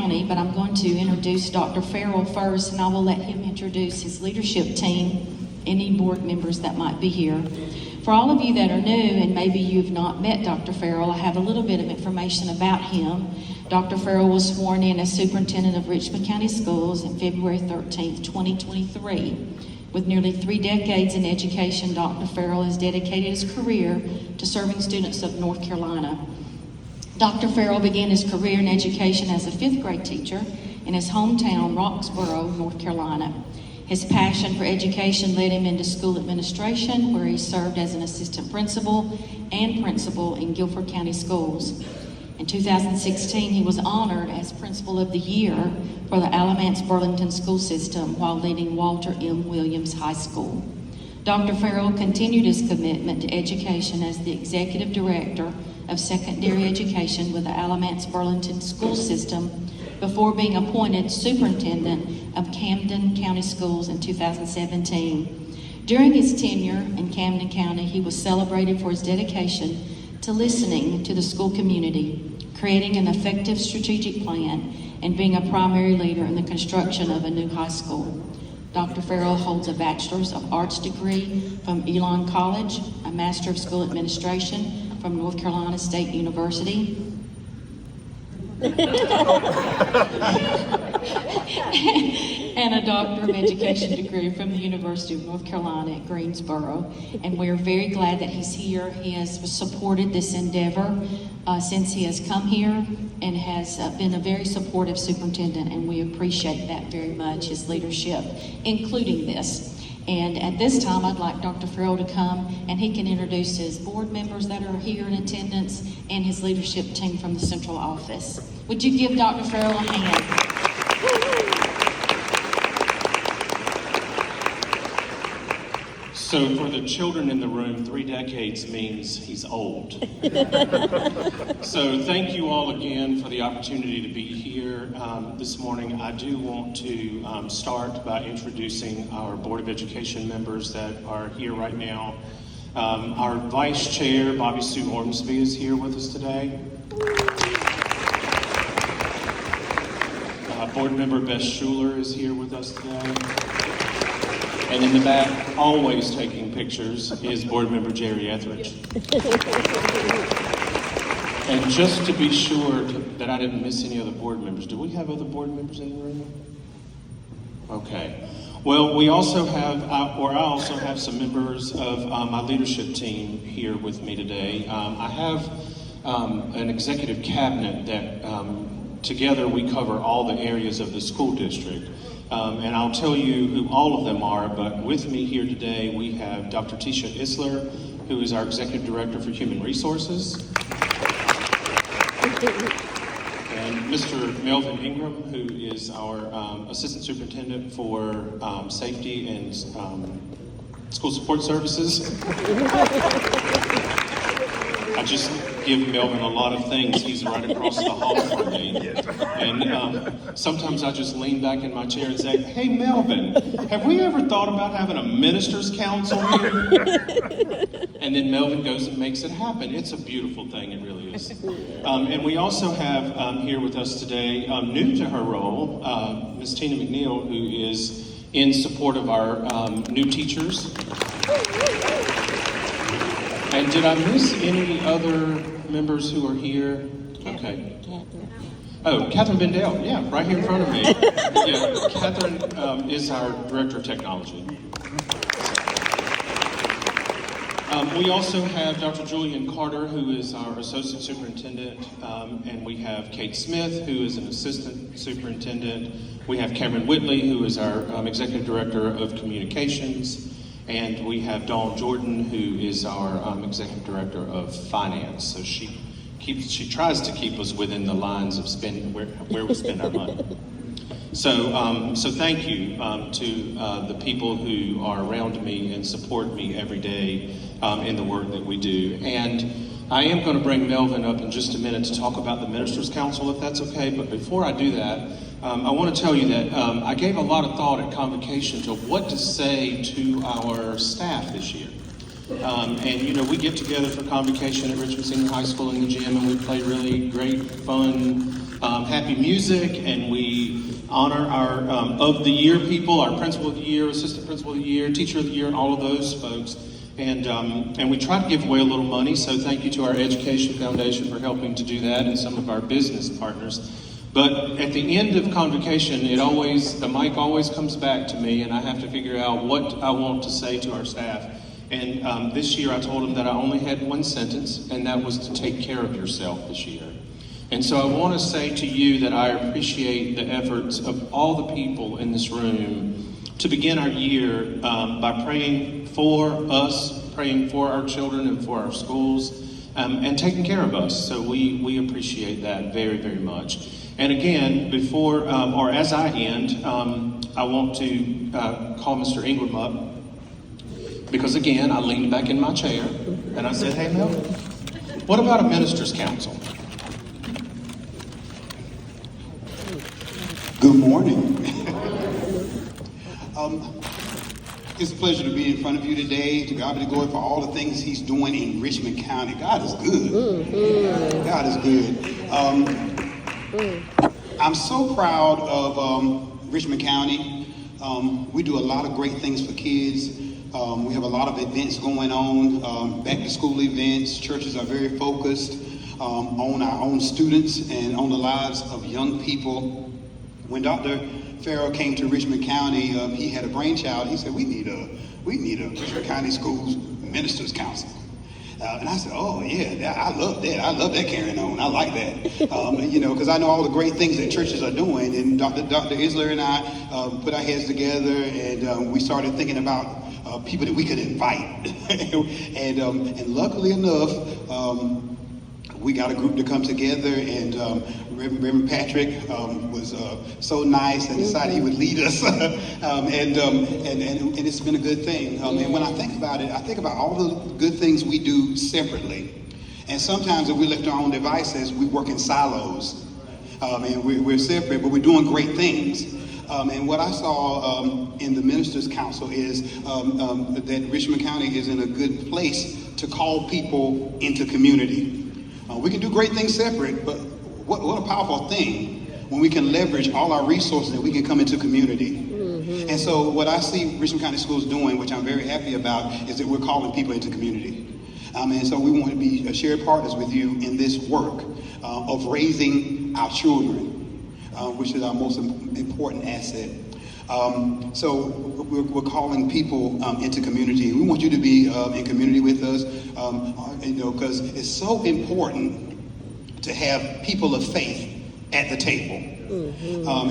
County, but I'm going to introduce Dr. Farrell first, and I will let him introduce his leadership team, any board members that might be here. For all of you that are new, and maybe you've not met Dr. Farrell, I have a little bit of information about him. Dr. Farrell was sworn in as Superintendent of Richmond County Schools on February 13th, 2023. With nearly 3 decades in education, Dr. Farrell has dedicated his career to serving students of North Carolina. Dr. Farrell began his career in education as a 5th grade teacher in his hometown, Roxborough, North Carolina. His passion for education led him into school administration, where he served as an assistant principal and principal in Guilford County Schools. In 2016, he was honored as Principal of the Year for the Alamance-Burlington School System while leading Walter M. Williams High School. Dr. Farrell continued his commitment to education as the Executive Director of Secondary Education with the Alamance-Burlington School System before being appointed Superintendent of Camden County Schools in 2017. During his tenure in Camden County, he was celebrated for his dedication to listening to the school community, creating an effective strategic plan, and being a primary leader in the construction of a new high school. Dr. Farrell holds a Bachelor's of Arts degree from Elon College, a Master of School Administration from North Carolina State University, and a Doctor of Education degree from the University of North Carolina at Greensboro. And we're very glad that he's here. He has supported this endeavor since he has come here and has been a very supportive superintendent, and we appreciate that very much, his leadership, including this. And at this time, I'd like Dr. Farrell to come, and he can introduce his board members that are here in attendance and his leadership team from the central office. Would you give Dr. Farrell a hand? So for the children in the room, 3 decades means he's old. So thank you all again for the opportunity to be here this morning. I do want to start by introducing our Board of Education members that are here right now. Our Vice Chair, Bobby Sue Ormsby, is here with us today. Board Member Beth Schuler is here with us today. And in the back, always taking pictures, is Board Member Jerry Etheridge. And just to be sure that I didn't miss any other board members, do we have other board members in the room? Okay. Well, we also have, I also have some members of my leadership team here with me today. I have an executive cabinet that together we cover all the areas of the school district. And I'll tell you who all of them are, but with me here today we have Dr. Tisha Isler, who is our Executive Director for Human Resources. And Mr. Melvin Ingram, who is our Assistant Superintendent for Safety and School Support Services. I just give Melvin a lot of things. He's right across the hall from me. And sometimes I just lean back in my chair and say, "Hey, Melvin, have we ever thought about having a minister's council here?" And then Melvin goes and makes it happen. It's a beautiful thing, it really is. And we also have here with us today, new to her role, Ms. Tina McNeil, who is in support of our new teachers. And did I miss any other members who are here? Okay. Oh, Catherine Bendell, yeah, right here in front of me. Yeah, Catherine is our Director of Technology. We also have Dr. Julian Carter, who is our Associate Superintendent, and we have Kate Smith, who is an Assistant Superintendent. We have Cameron Whitley, who is our Executive Director of Communications. And we have Dawn Jordan, who is our Executive Director of Finance. So she tries to keep us within the lines of where we spend our money. So thank you to the people who are around me and support me every day in the work that we do. And I am going to bring Melvin up in just a minute to talk about the Ministers' Council, if that's okay. But before I do that, I want to tell you that I gave a lot of thought at Convocation to what to say to our staff this year. And you know, we get together for Convocation at Richmond Senior High School in the gym, and we play really great, fun happy music, and we honor our of the year people, our principal of the year, assistant principal of the year, teacher of the year, and all of those folks. And we try to give away a little money, so thank you to our Education Foundation for helping to do that, and some of our business partners. But at the end of convocation, the mic always comes back to me, and I have to figure out what I want to say to our staff. And this year I told them that I only had one sentence, and that was to take care of yourself this year. And so I want to say to you that I appreciate the efforts of all the people in this room to begin our year by praying for us, praying for our children and for our schools, and taking care of us. So we appreciate that very, very much. And again, before, or as I end, I want to call Mr. Ingram up, because again, I leaned back in my chair and I said, hey, Mel, what about a minister's council? Good morning. It's a pleasure to be in front of you today. To God be the glory for all the things He's doing in Richmond County. God is good. God is good. I'm so proud of Richmond County. We do a lot of great things for kids. We have a lot of events going on, back to school events. Churches are very focused on our own students and on the lives of young people. When Dr. Farrell came to Richmond County, he had a brainchild. He said, we need a Richmond County Schools Ministers Council. And I said, oh yeah, I love that. I love that carrying on. I like that. Because I know all the great things that churches are doing. And Dr. Isler and I put our heads together, and we started thinking about people that we could invite. and luckily enough, we got a group to come together, and Reverend Patrick was so nice and decided he would lead us, and it's been a good thing. And when I think about it, I think about all the good things we do separately, and sometimes if we left our own devices, we work in silos, and we're separate, but we're doing great things. And what I saw in the Ministers' Council is that Richmond County is in a good place to call people into community. We can do great things separate, but what a powerful thing when we can leverage all our resources and we can come into community. And so what I see Richmond County Schools doing, which I'm very happy about, is that we're calling people into community. And so we want to be shared partners with you in this work of raising our children, which is our most important asset. So we're calling people into community. We want you to be in community with us, because it's so important to have people of faith at the table.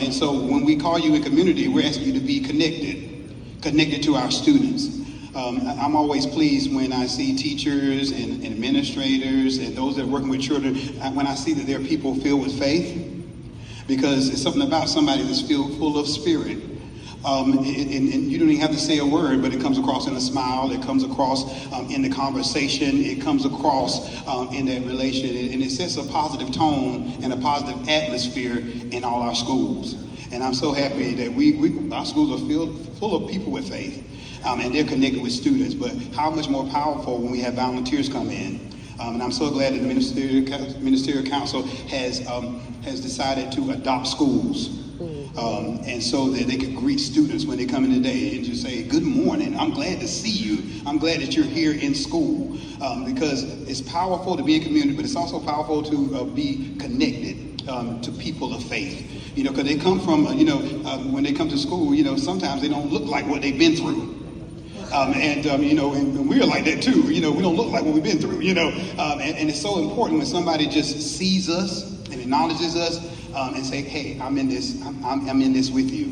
And so when we call you in community, we're asking you to be connected to our students. I'm always pleased when I see teachers and administrators and those that are working with children, when I see that there are people filled with faith, because it's something about somebody that's full of spirit. And you don't even have to say a word, but it comes across in a smile, it comes across in the conversation, it comes across in that relation, and it sets a positive tone and a positive atmosphere in all our schools. And I'm so happy that our schools are full of people with faith, and they're connected with students. But how much more powerful when we have volunteers come in. And I'm so glad that the Ministerial Council has decided to adopt schools. And so that they could greet students when they come in today and just say, good morning, I'm glad to see you. I'm glad that you're here in school, because it's powerful to be in community, but it's also powerful to be connected to people of faith. Because they come from, when they come to school, sometimes they don't look like what they've been through. And we're like that too. We don't look like what we've been through, and it's so important when somebody just sees us and acknowledges us, and say, hey, I'm in this with you,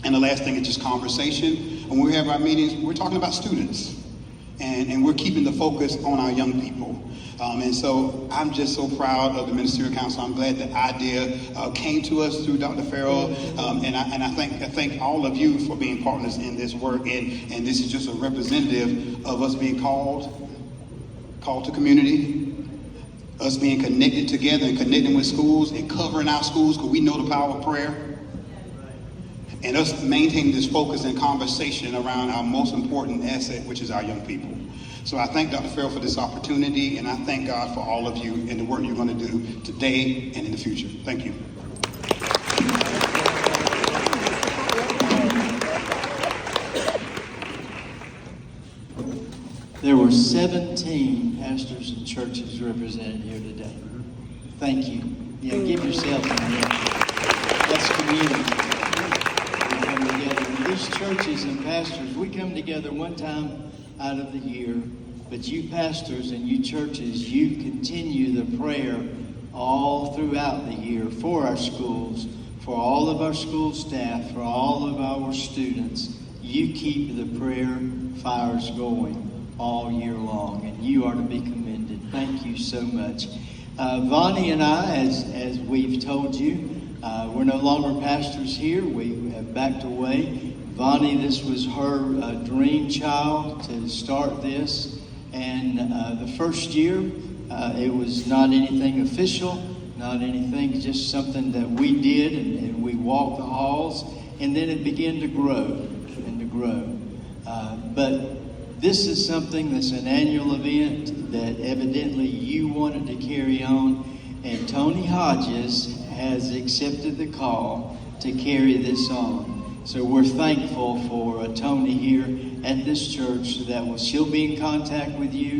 And the last thing is just conversation. When we have our meetings, we're talking about students, and we're keeping the focus on our young people. And so I'm just so proud of the Ministerial Council. I'm glad the idea came to us through Dr. Farrell, and I thank all of you for being partners in this work. And this is just a representative of us being called to community, us being connected together and connecting with schools and covering our schools, because we know the power of prayer, and us maintaining this focus and conversation around our most important asset, which is our young people. So I thank Dr. Farrell for this opportunity, and I thank God for all of you and the work you're going to do today and in the future. Thank you. There were 17 pastors and churches represented here today. Thank you. Yeah, give yourself a hand. That's community. We come together. These churches and pastors, we come together one time out of the year, but you pastors and you churches, you continue the prayer all throughout the year for our schools, for all of our school staff, for all of our students. You keep the prayer fires going all year long, and you are to be commended. Thank you so much. Vonnie and I, as we've told you, we're no longer pastors here. We have backed away. Vonnie, this was her dream child to start this, and the first year, it was not anything official, not anything, just something that we did, and we walked the halls, and then it began to grow and to grow. But this is something that's an annual event that evidently you wanted to carry on, and Tony Hodges has accepted the call to carry this on. So we're thankful for Tony here at this church. She'll be in contact with you.